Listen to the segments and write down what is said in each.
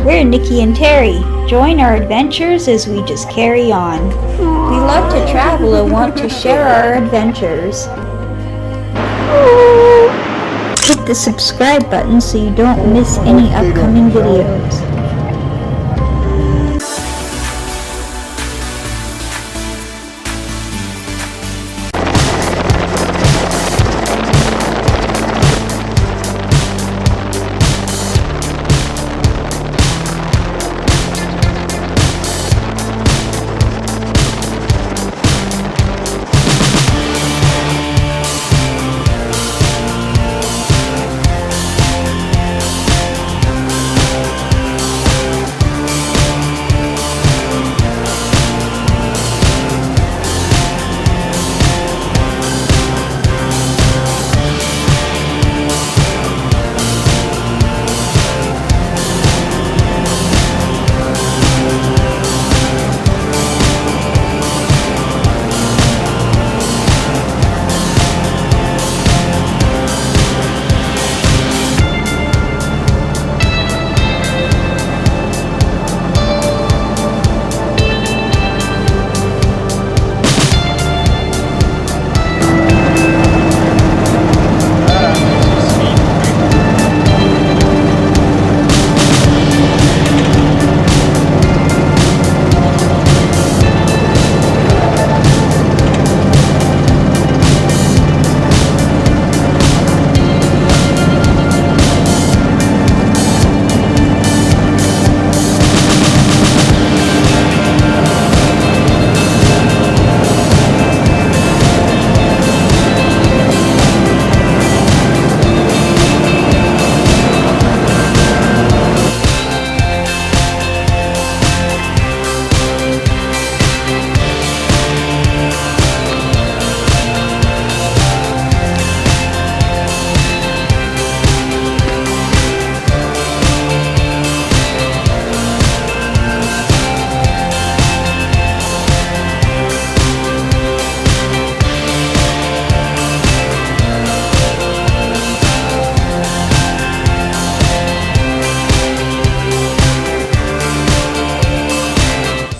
We're Nikki and Terry. Join our adventures as we just carry on. We love to travel and want to share our adventures. Hit the subscribe button so you don't miss any upcoming videos.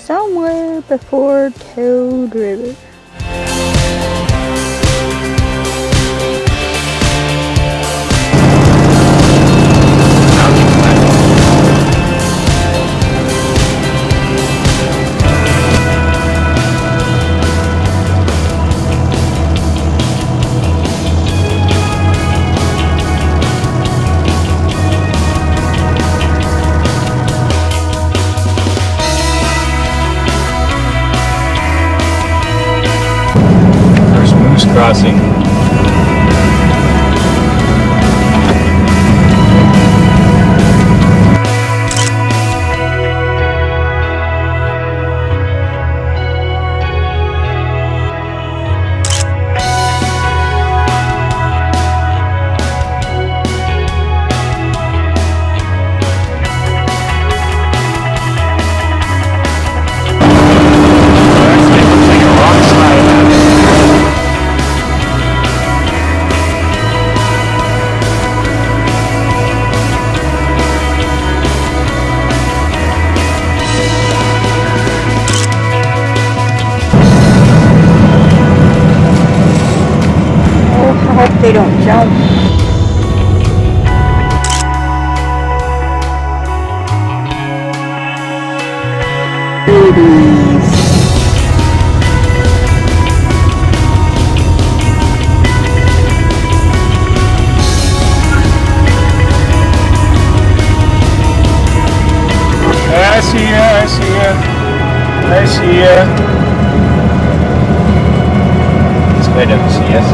Somewhere before Toad River. Crossing. I hope they don't jump. Babies. I see ya, I see ya. I see ya. This guy doesn't see us.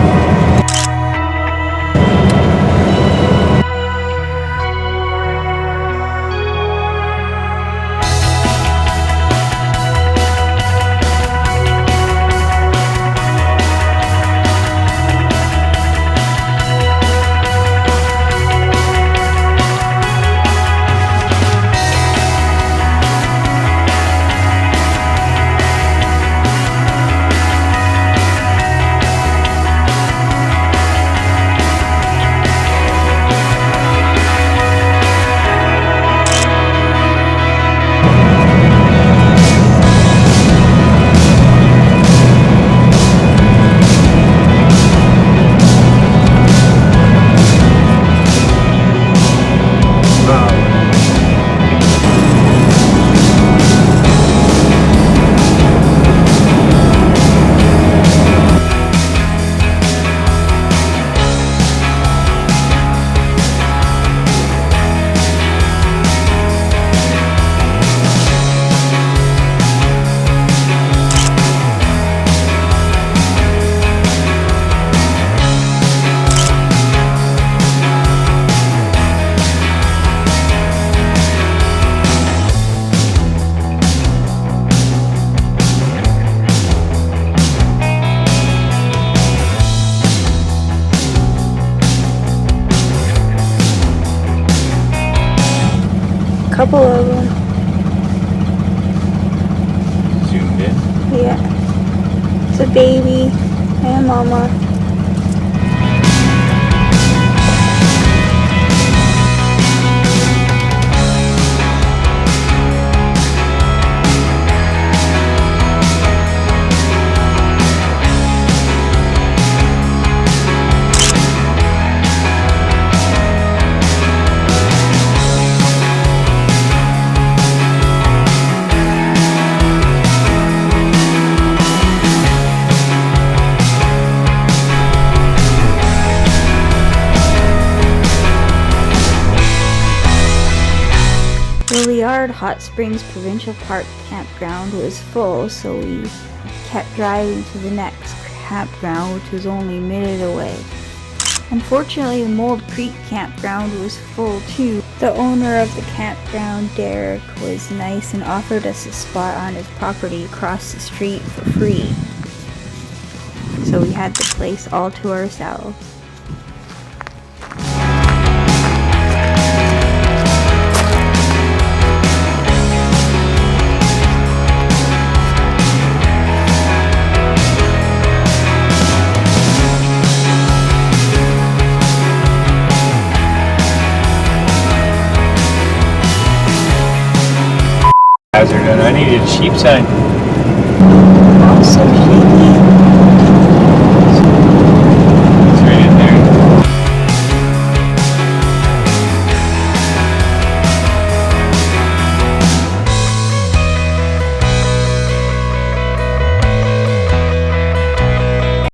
couple of them. Zoomed in. Yeah. It's a baby and mama. Hilliard Hot Springs Provincial Park campground was full, so we kept driving to the next campground, which was only a minute away. Unfortunately, the Mold Creek campground was full too. The owner of the campground, Derek, was nice and offered us a spot on his property across the street for free. So we had the place all to ourselves. Hazard, and I needed a sheep sign.